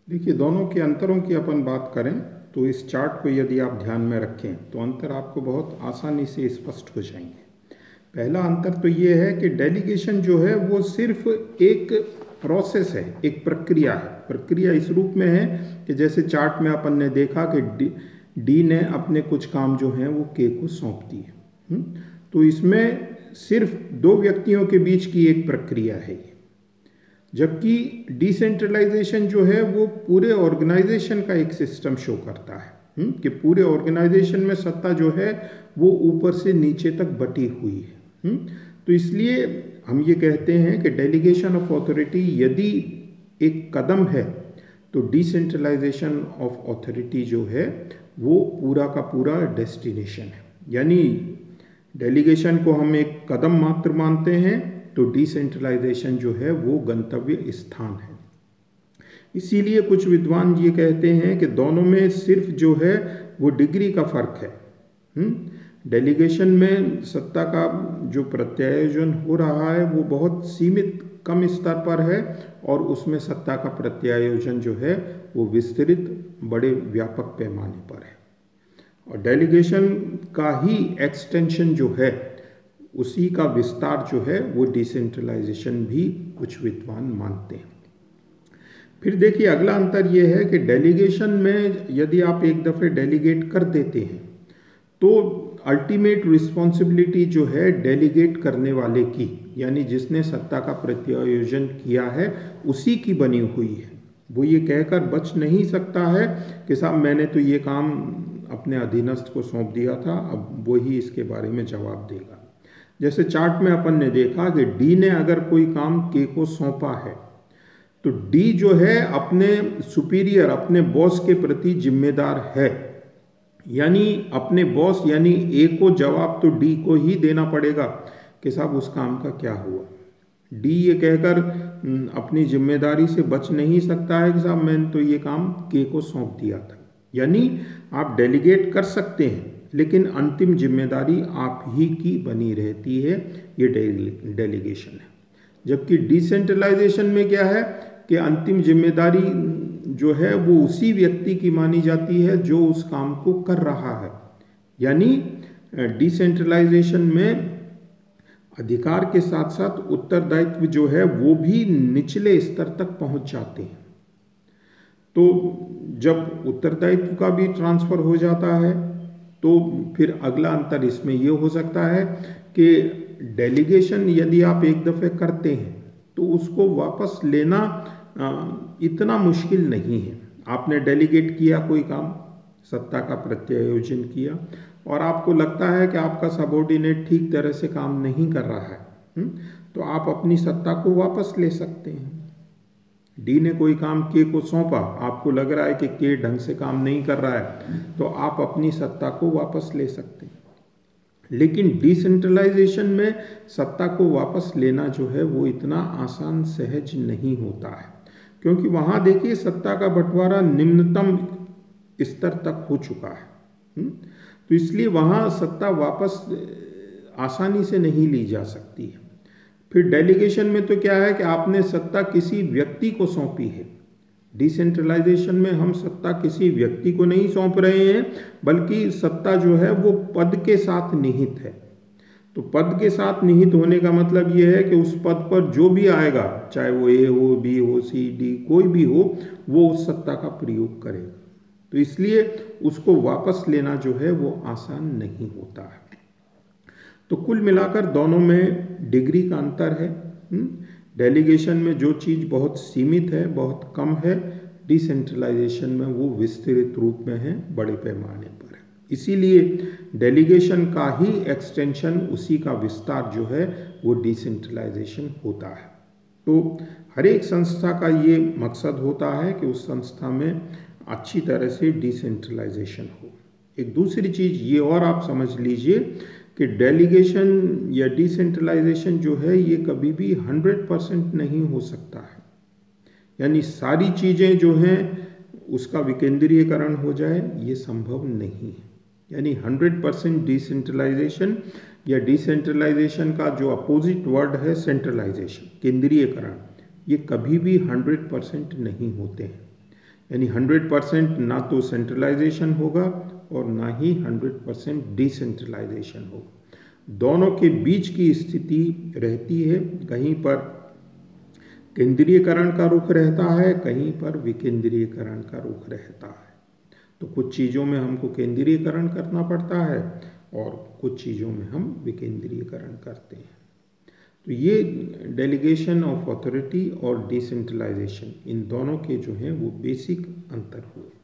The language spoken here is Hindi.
देखिए, दोनों के अंतरों की अपन बात करें तो इस चार्ट को यदि आप ध्यान में रखें तो अंतर आपको बहुत आसानी से स्पष्ट हो जाएंगे। पहला अंतर तो ये है कि डेलीगेशन जो है वो सिर्फ एक प्रोसेस है, एक प्रक्रिया है। प्रक्रिया इस रूप में है कि जैसे चार्ट में अपन ने देखा कि डी ने अपने कुछ काम जो हैं वो के को सौंप दिए। तो इसमें सिर्फ दो व्यक्तियों के बीच की एक प्रक्रिया है ये। जबकि डिसेंट्रलाइजेशन जो है वो पूरे ऑर्गेनाइजेशन का एक सिस्टम शो करता है कि पूरे ऑर्गेनाइजेशन में सत्ता जो है वो ऊपर से नीचे तक बटी हुई है। तो इसलिए हम ये कहते हैं कि डेलीगेशन ऑफ अथॉरिटी यदि एक कदम है तो डिसेंट्रलाइजेशन ऑफ अथॉरिटी जो है वो पूरा का पूरा डेस्टिनेशन है। यानी डेलीगेशन को हम एक कदम मात्र मानते हैं तो डिसेंट्रलाइजेशन जो है वो गंतव्य स्थान है। इसीलिए कुछ विद्वान ये कहते हैं कि दोनों में सिर्फ जो है वो डिग्री का फर्क है। डेलीगेशन में सत्ता का जो प्रत्यायोजन हो रहा है वो बहुत सीमित कम स्तर पर है और उसमें सत्ता का प्रत्यायोजन जो है वो विस्तृत बड़े व्यापक पैमाने पर है। और डेलीगेशन का ही एक्सटेंशन जो है उसी का विस्तार जो है वो डिसेंट्रलाइजेशन भी कुछ विद्वान मानते हैं। फिर देखिए, अगला अंतर ये है कि डेलीगेशन में यदि आप एक दफ़े डेलीगेट कर देते हैं तो अल्टीमेट रिस्पॉन्सिबिलिटी जो है डेलीगेट करने वाले की, यानी जिसने सत्ता का प्रत्यायोजन किया है उसी की बनी हुई है। वो ये कहकर बच नहीं सकता है कि साहब मैंने तो ये काम अपने अधीनस्थ को सौंप दिया था, अब वो ही इसके बारे में जवाब देगा। जैसे चार्ट में अपन ने देखा कि डी ने अगर कोई काम के को सौंपा है तो डी जो है अपने सुपीरियर, अपने बॉस के प्रति जिम्मेदार है। यानी अपने बॉस यानी ए को जवाब तो डी को ही देना पड़ेगा कि साहब उस काम का क्या हुआ। डी ये कहकर अपनी जिम्मेदारी से बच नहीं सकता है कि साहब मैंने तो ये काम के को सौंप दिया था। यानी आप डेलीगेट कर सकते हैं लेकिन अंतिम जिम्मेदारी आप ही की बनी रहती है, ये डेलीगेशन है। जबकि डिसेंट्रलाइजेशन में क्या है कि अंतिम जिम्मेदारी जो है वो उसी व्यक्ति की मानी जाती है जो उस काम को कर रहा है। यानी डिसेंट्रलाइजेशन में अधिकार के साथ साथ उत्तरदायित्व जो है वो भी निचले स्तर तक पहुंच जाते हैं। तो जब उत्तरदायित्व का भी ट्रांसफर हो जाता है तो फिर अगला अंतर इसमें ये हो सकता है कि डेलीगेशन यदि आप एक दफ़े करते हैं तो उसको वापस लेना इतना मुश्किल नहीं है। आपने डेलीगेट किया कोई काम, सत्ता का प्रत्यायोजन किया और आपको लगता है कि आपका सबॉर्डिनेट ठीक तरह से काम नहीं कर रहा है, तो आप अपनी सत्ता को वापस ले सकते हैं। डी ने कोई काम के को सौंपा, आपको लग रहा है कि के ढंग से काम नहीं कर रहा है तो आप अपनी सत्ता को वापस ले सकते हैं। लेकिन डिसेंट्रलाइजेशन में सत्ता को वापस लेना जो है वो इतना आसान सहज नहीं होता है, क्योंकि वहाँ देखिए सत्ता का बंटवारा निम्नतम स्तर तक हो चुका है। तो इसलिए वहाँ सत्ता वापस आसानी से नहीं ली जा सकती है। फिर डेलीगेशन में तो क्या है कि आपने सत्ता किसी व्यक्ति को सौंपी है। डिसेंट्रलाइजेशन में हम सत्ता किसी व्यक्ति को नहीं सौंप रहे हैं बल्कि सत्ता जो है वो पद के साथ निहित है। तो पद के साथ निहित होने का मतलब ये है कि उस पद पर जो भी आएगा, चाहे वो ए हो, बी हो, सी, डी कोई भी हो, वो उस सत्ता का प्रयोग करेगा। तो इसलिए उसको वापस लेना जो है वो आसान नहीं होता है। तो कुल मिलाकर दोनों में डिग्री का अंतर है। डेलीगेशन में जो चीज़ बहुत सीमित है, बहुत कम है, डिसेंट्रलाइजेशन में वो विस्तृत रूप में है, बड़े पैमाने पर है। इसीलिए डेलीगेशन का ही एक्सटेंशन, उसी का विस्तार जो है वो डिसेंट्रलाइजेशन होता है। तो हर एक संस्था का ये मकसद होता है कि उस संस्था में अच्छी तरह से डिसेंट्रलाइजेशन हो। एक दूसरी चीज़ ये और आप समझ लीजिए कि डेलीगेशन या डिसेंट्रलाइजेशन जो है ये कभी भी 100% नहीं हो सकता है। यानी सारी चीज़ें जो हैं उसका विकेंद्रीयकरण हो जाए, ये संभव नहीं है। यानी 100% डिसेंट्रलाइजेशन या डिसेंट्रलाइजेशन का जो अपोजिट वर्ड है सेंट्रलाइजेशन, केंद्रीयकरण, ये कभी भी 100% नहीं होते हैं। यानी 100% ना तो सेंट्रलाइजेशन होगा और ना ही 100% डिसेंट्रलाइजेशन होगा। दोनों के बीच की स्थिति रहती है, कहीं पर केंद्रीयकरण का रुख रहता है, कहीं पर विकेंद्रीयकरण का रुख रहता है। तो कुछ चीज़ों में हमको केंद्रीयकरण करना पड़ता है और कुछ चीज़ों में हम विकेंद्रीयकरण करते हैं। तो ये डेलीगेशन ऑफ अथॉरिटी और डिसेंट्रलाइजेशन, इन दोनों के जो हैं वो बेसिक अंतर हुए।